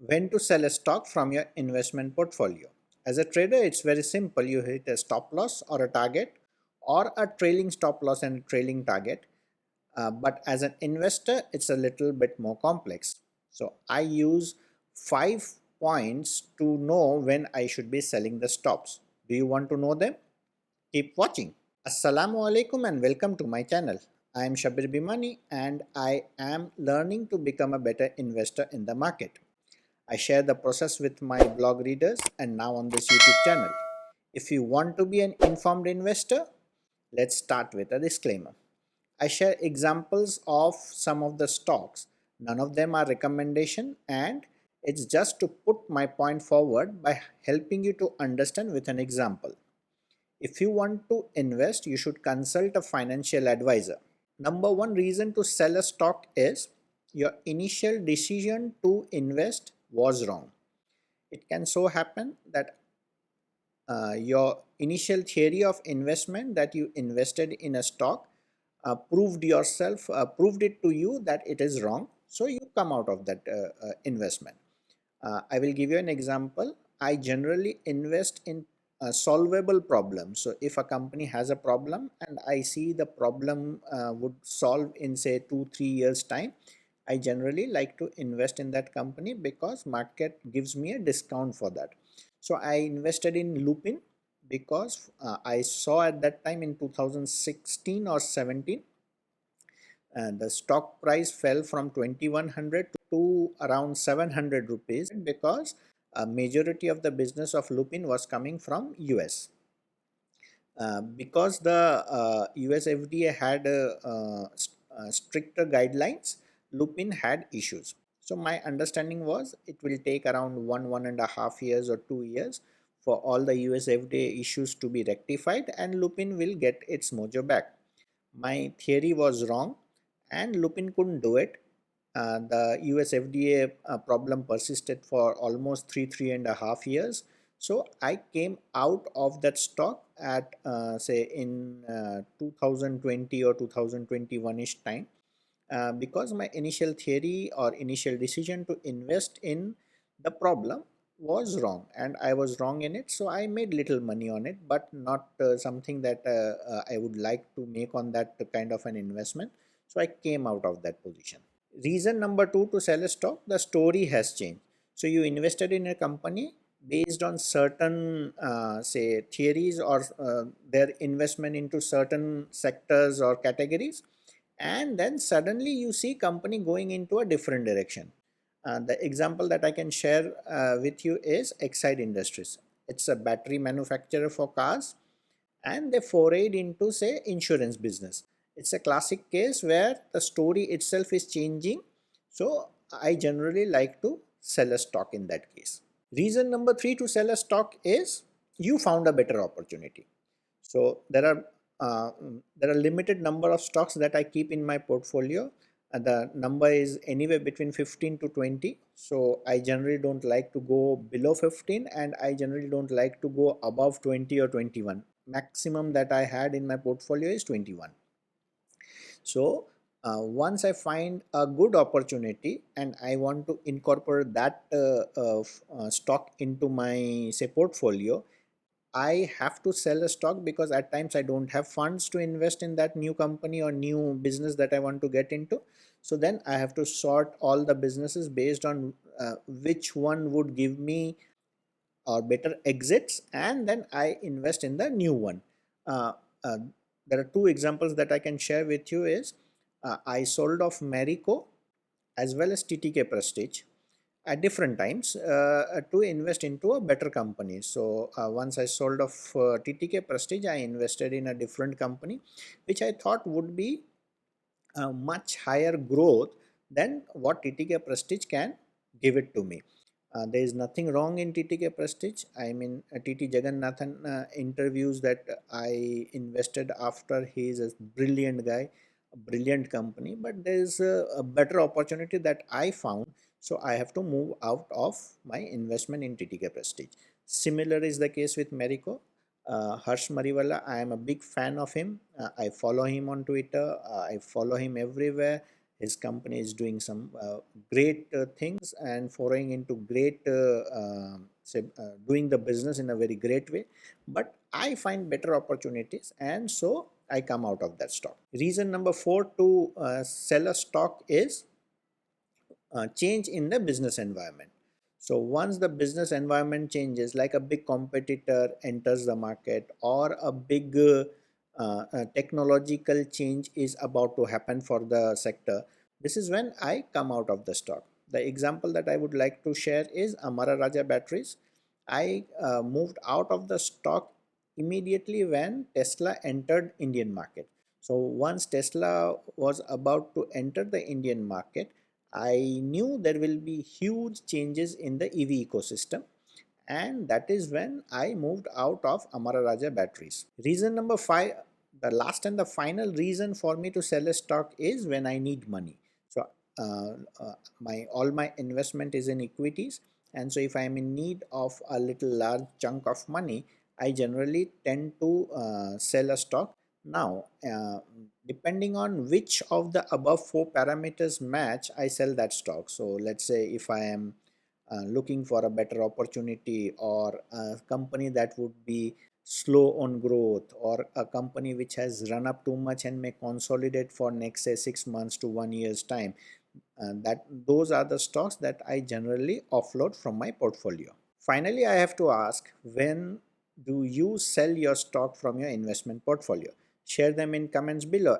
When to sell a stock from your investment portfolio. As a trader, it's very simple. You hit a stop loss or a target, or a trailing stop loss and a trailing target. But as an investor, it's a little bit more complex. So I use 5 points to know when I should be selling the stops. Do you want to know them? Keep watching. Assalamu alaikum and welcome to my channel. I am Shabir Bimani and I am learning to become a better investor in the market. I share the process with my blog readers and now on this YouTube channel. If you want to be an informed investor, let's start with a disclaimer. I share examples of some of the stocks. None of them are recommendation, and it's just to put my point forward by helping you to understand with an example. If you want to invest, you should consult a financial advisor. Number one reason to sell a stock is your initial decision to invest was wrong. It can so happen that your initial theory of investment that you invested in a stock proved it to you that it is wrong, so you come out of that investment. I will give you an example. I generally invest in solvable problems. So if a company has a problem and I see the problem would solve in say 2-3 years time, I generally like to invest in that company because market gives me a discount for that. So I invested in Lupin because I saw at that time in 2016 or 17 the stock price fell from 2100 to around 700 rupees because a majority of the business of Lupin was coming from US. Because the US FDA had stricter guidelines, Lupin had issues. So my understanding was it will take around 1.5 years or 2 years for all the US FDA issues to be rectified and Lupin will get its mojo back. My theory was wrong and Lupin couldn't do it. The US FDA problem persisted for almost three and a half years. So I came out of that stock at say in 2020 or 2021-ish time because my initial theory or initial decision to invest in the problem was wrong and I was wrong in it. So I made little money on it, but not something that I would like to make on that kind of an investment. So I came out of that position. Reason number two to sell a stock, the story has changed. So you invested in a company based on certain say theories or their investment into certain sectors or categories, and then suddenly you see company going into a different direction. The example that I can share with you is Exide Industries. It's a battery manufacturer for cars and they forayed into say insurance business. It's a classic case where the story itself is changing. So I generally like to sell a stock in that case. Reason number three to sell a stock is you found a better opportunity. So there are limited number of stocks that I keep in my portfolio. The number is anywhere between 15 to 20. So I generally don't like to go below 15 and I generally don't like to go above 20 or 21. Maximum that I had in my portfolio is 21. So once I find a good opportunity and I want to incorporate that stock into my say portfolio, I have to sell a stock because at times I don't have funds to invest in that new company or new business that I want to get into. So then I have to sort all the businesses based on which one would give me or better exits, and then I invest in the new one. Uh, uh, there are two examples that I can share with you is I sold off Marico as well as TTK Prestige at different times to invest into a better company. So once I sold off TTK Prestige, I invested in a different company, which I thought would be much higher growth than what TTK Prestige can give it to me. There is nothing wrong in TTK Prestige. I mean, TT Jagannathan interviews that I invested after. He is a brilliant guy, a brilliant company, but there is a better opportunity that I found. So I have to move out of my investment in TTK Prestige. Similar is the case with Marico. Harsh Mariwala, I am a big fan of him. I follow him on Twitter. I follow him everywhere. his company is doing some great things and foraying into great doing the business in a very great way, but I find better opportunities, and so I come out of that stock. Reason number 4 to sell a stock is change in the business environment. So once the business environment changes, like a big competitor enters the market, or a big technological change is about to happen for the sector, this is when I come out of the stock. The example that I would like to share is Amara Raja Batteries. I moved out of the stock immediately when Tesla entered Indian market. So once Tesla was about to enter the Indian market, I knew there will be huge changes in the EV ecosystem, and that is when I moved out of Amara Raja Batteries. Reason number 5, the last and the final reason for me to sell a stock is when I need money. So my all my investment is in equities, and so if I am in need of a little large chunk of money, I generally tend to sell a stock. Now, depending on which of the above 4 parameters match, I sell that stock. So let's say if I am looking for a better opportunity, or a company that would be slow on growth, or a company which has run up too much and may consolidate for next say 6 months to 1 year's time, that those are the stocks that I generally offload from my portfolio. Finally, I have to ask, when do you sell your stock from your investment portfolio? Share them in comments below.